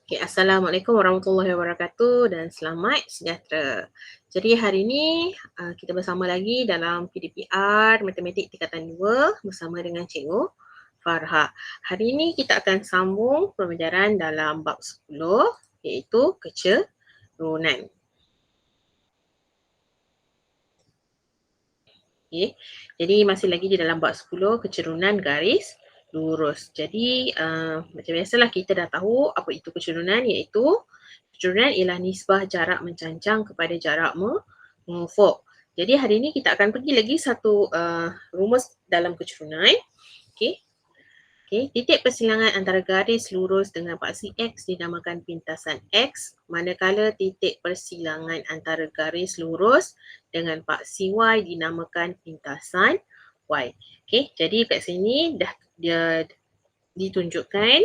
Okay, Assalamualaikum warahmatullahi wabarakatuh dan selamat sejahtera. Jadi hari ini kita bersama lagi dalam PDPR Matematik Tingkatan 2 bersama dengan Cikgu Farha. Hari ini kita akan sambung pembelajaran dalam bab 10 iaitu kecerunan. Okay. Jadi masih lagi di dalam bab 10 kecerunan garis lurus. Jadi macam biasalah kita dah tahu apa itu kecerunan, iaitu kecerunan ialah nisbah jarak mencancang kepada jarak mengufuk. Jadi hari ini kita akan pergi lagi satu rumus dalam kecerunan. Okey. Okay, titik persilangan antara garis lurus dengan paksi X dinamakan pintasan X, manakala titik persilangan antara garis lurus dengan paksi Y dinamakan pintasan Y. Okay, jadi kat sini dah dia ditunjukkan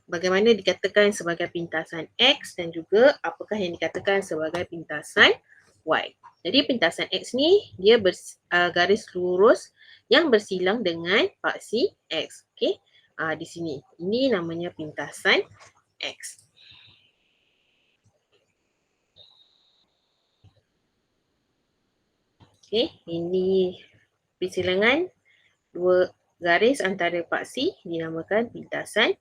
bagaimana dikatakan sebagai pintasan X dan juga apakah yang dikatakan sebagai pintasan Y. Jadi pintasan X ni dia garis lurus yang bersilang dengan paksi X. Okay. Di sini. Ini namanya pintasan X. Okay, ini persilangan dua garis antara paksi dinamakan pintasan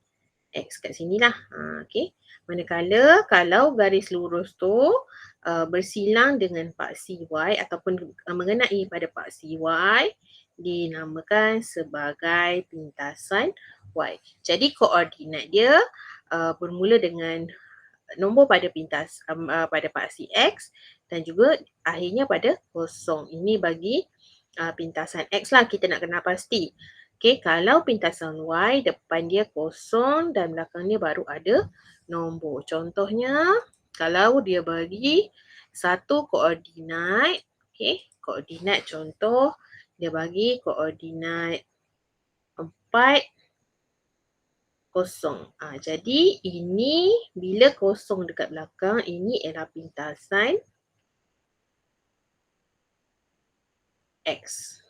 X kat sinilah. Okay. Manakala kalau garis lurus tu bersilang dengan paksi Y ataupun mengenai pada paksi Y dinamakan sebagai pintasan Y. Jadi koordinat dia bermula dengan nombor pada pada paksi X dan juga akhirnya pada kosong. Ini bagi pintasan X lah, kita nak kenal pasti. Okay, kalau pintasan Y depan dia kosong dan belakangnya baru ada nombor. Contohnya kalau dia bagi satu koordinat, okay, koordinat contoh dia bagi koordinat 4, kosong. Jadi ini bila kosong dekat belakang, ini ialah pintasan X.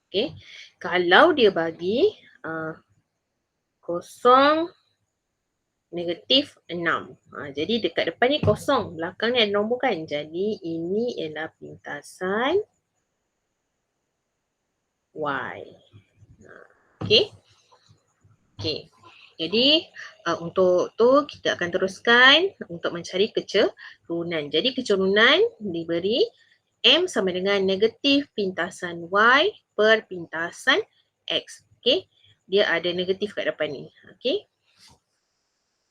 Okay. Kalau dia bagi kosong, negatif 6. Jadi dekat depan ni kosong, belakang ni ada nombor kan. Jadi ini ialah pintasan Y. Okay. Okay. Jadi untuk tu kita akan teruskan untuk mencari kecerunan. Jadi kecerunan diberi M sama dengan negatif pintasan Y per pintasan X. Okay. Dia ada negatif kat depan ni. Okay.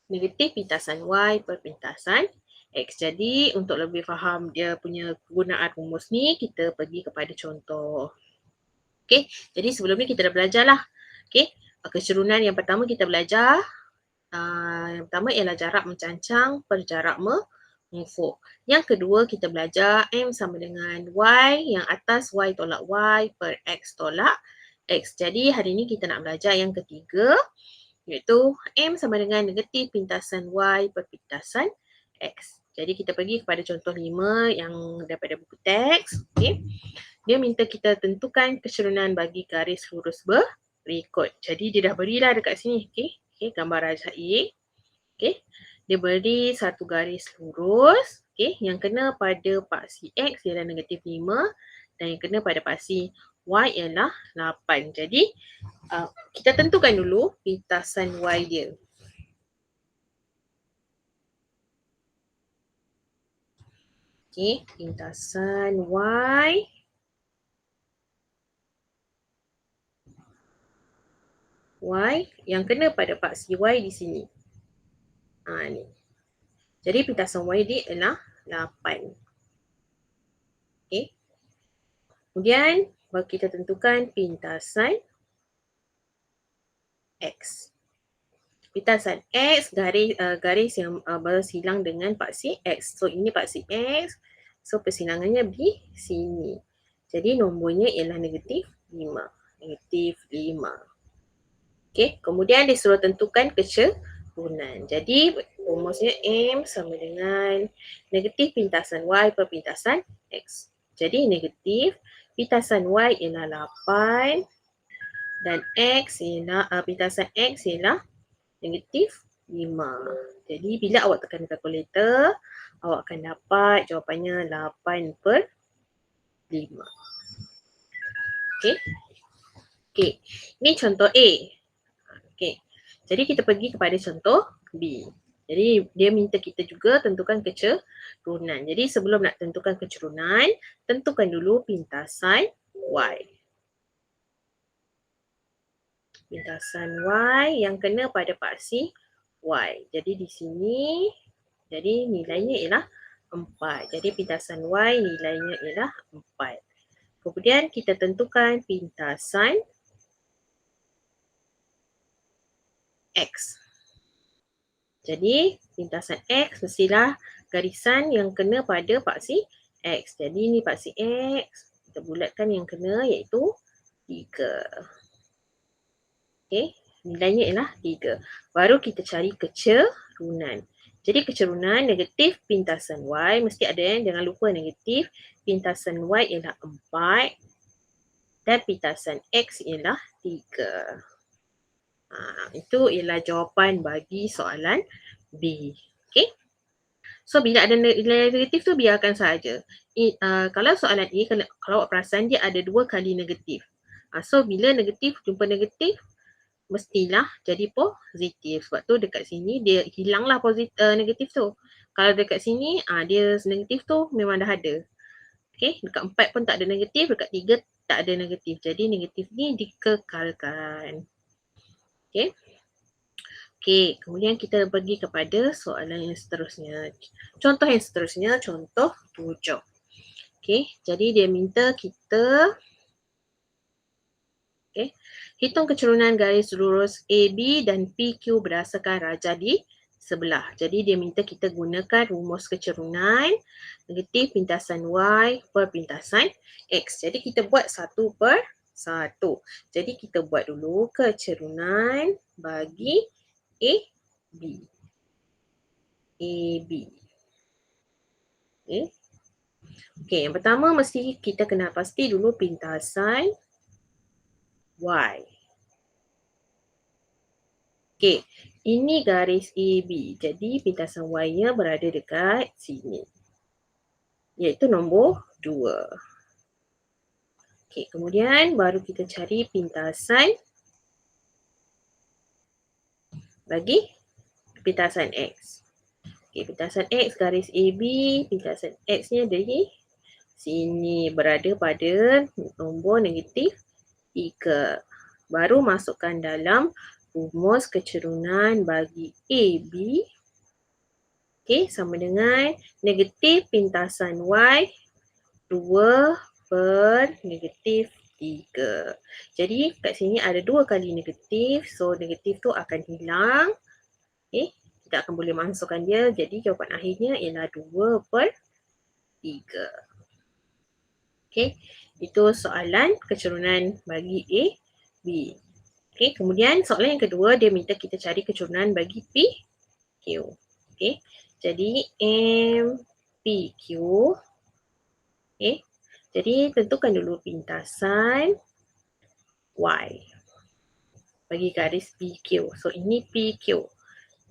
Negatif pintasan Y per pintasan X. Jadi untuk lebih faham dia punya kegunaan rumus ni, kita pergi kepada contoh. Okay. Jadi sebelum ni kita dah belajar lah. Okay. Kecerunan yang pertama kita belajar. Yang pertama ialah jarak mencancang per jarak mengufuk. Yang kedua kita belajar M sama dengan Y, yang atas Y tolak Y per X tolak X. Jadi hari ni kita nak belajar yang ketiga, iaitu M sama dengan negatif pintasan Y per pintasan X. Jadi kita pergi kepada contoh 5 yang daripada buku teks. Okay. Dia minta kita tentukan kecerunan bagi garis lurus berikut. Jadi dia dah berilah dekat sini. Okay, gambar rajai. Okay. Dia beri satu garis lurus. Okay. Yang kena pada paksi X ialah negatif 5 dan yang kena pada paksi Y ialah 8. Jadi kita tentukan dulu pintasan Y dia. Okay, pintasan Y. Y yang kena pada paksi Y di sini. Ni. Jadi pintasan Y dia ialah 8. Okay. Kemudian kita tentukan pintasan X. Pintasan X garis yang bersilang dengan paksi X. So ini paksi X. So persilangannya di sini. Jadi nombornya ialah negatif 5. Negatif 5. Okay, kemudian disuruh tentukan kecerunan. Jadi rumusnya M sama dengan negatif pintasan Y per pintasan X. Jadi negatif pintasan Y ialah 8 dan X ialah pintasan X ialah negatif Jadi bila awak tekan kalkulator, awak akan dapat jawapannya 8/5. Okey. Okey. Ini contoh A. Okey. Jadi kita pergi kepada contoh B. Jadi dia minta kita juga tentukan kecerunan. Jadi sebelum nak tentukan kecerunan, tentukan dulu pintasan Y. Pintasan Y yang kena pada paksi Y. Jadi di sini, jadi nilainya ialah 4. Jadi pintasan Y nilainya ialah 4. Kemudian kita tentukan pintasan X. Jadi pintasan X mestilah garisan yang kena pada paksi X. Jadi ni paksi X, kita bulatkan yang kena iaitu 3. Okey, nilainya ialah 3. Baru kita cari kecerunan. Jadi kecerunan negatif pintasan Y, mesti ada jangan lupa negatif. Pintasan Y ialah 4 dan pintasan X ialah 3. Itu ialah jawapan bagi soalan B. Okey. So bila ada nilai negatif tu biarkan saja. Kalau soalan A, kalau awak perasan dia ada 2 kali negatif. So bila negatif jumpa negatif, mestilah jadi positif. Sebab tu dekat sini dia hilanglah negatif tu. Kalau dekat sini dia negatif tu memang dah ada. Okey, dekat 4 pun tak ada negatif, dekat 3 tak ada negatif. Jadi negatif ni dikekalkan. Okey. Okey, kemudian kita pergi kepada soalan yang seterusnya. Contoh yang seterusnya, contoh 7. Okey, jadi dia minta kita hitung kecerunan garis lurus AB dan PQ berdasarkan raja di sebelah. Jadi dia minta kita gunakan rumus kecerunan negatif pintasan Y per pintasan X. Jadi kita buat 1/1. Jadi kita buat dulu kecerunan bagi AB. Okey, yang pertama mesti kita kena pasti dulu pintasan Y. Okey, ini garis AB. Jadi pintasan Y-nya berada dekat sini. Iaitu nombor 2. Okey, kemudian baru kita cari pintasan bagi pintasan X. Okey, pintasan X garis AB, pintasan X-nya dari sini berada pada nombor negatif 3. Baru masukkan dalam rumus kecerunan bagi AB. Okey, sama dengan negatif pintasan Y 2 per negatif 3. Jadi kat sini ada 2 kali negatif. So negatif tu akan hilang. Okey, kita akan boleh masukkan dia. Jadi jawapan akhirnya ialah 2/3. Okey, itu soalan kecerunan bagi A, B. Okey, kemudian soalan yang kedua dia minta kita cari kecerunan bagi P, Q. Okey, jadi M, P, Q. Okey, jadi tentukan dulu pintasan Y bagi garis PQ. So ini PQ.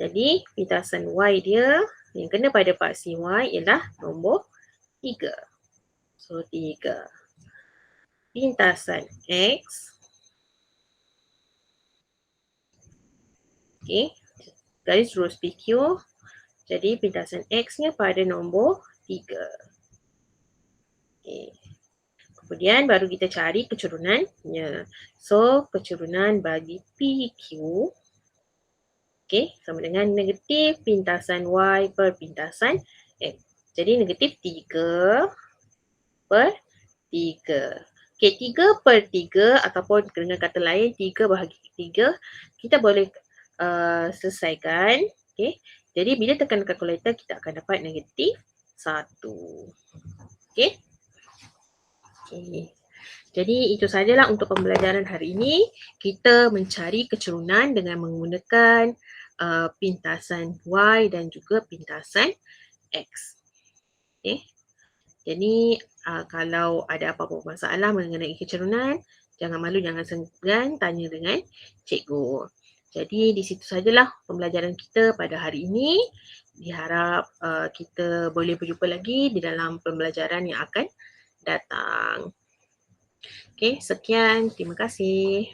Jadi pintasan Y dia yang kena pada paksi Y ialah nombor 3. So 3. Pintasan X. Okey, garis lurus PQ. Jadi pintasan X-nya pada nombor 3. Okey. Kemudian baru kita cari kecerunannya. So kecerunan bagi PQ. Okey, sama dengan negatif pintasan Y per pintasan X. Jadi negatif 3/3. Okey, 3/3 ataupun dengan kata lain 3 bahagi 3, kita boleh selesaikan. Okey, jadi bila tekan kalkulator kita akan dapat negatif 1. Okey. Okey. Jadi itu sajalah untuk pembelajaran hari ini. Kita mencari kecerunan dengan menggunakan pintasan Y dan juga pintasan X. Okey. Jadi kalau ada apa-apa masalah mengenai kecerunan, jangan malu, jangan segan tanya dengan cikgu. Jadi di situ sajalah pembelajaran kita pada hari ini. Diharap kita boleh berjumpa lagi di dalam pembelajaran yang akan datang. Okey, sekian. Terima kasih.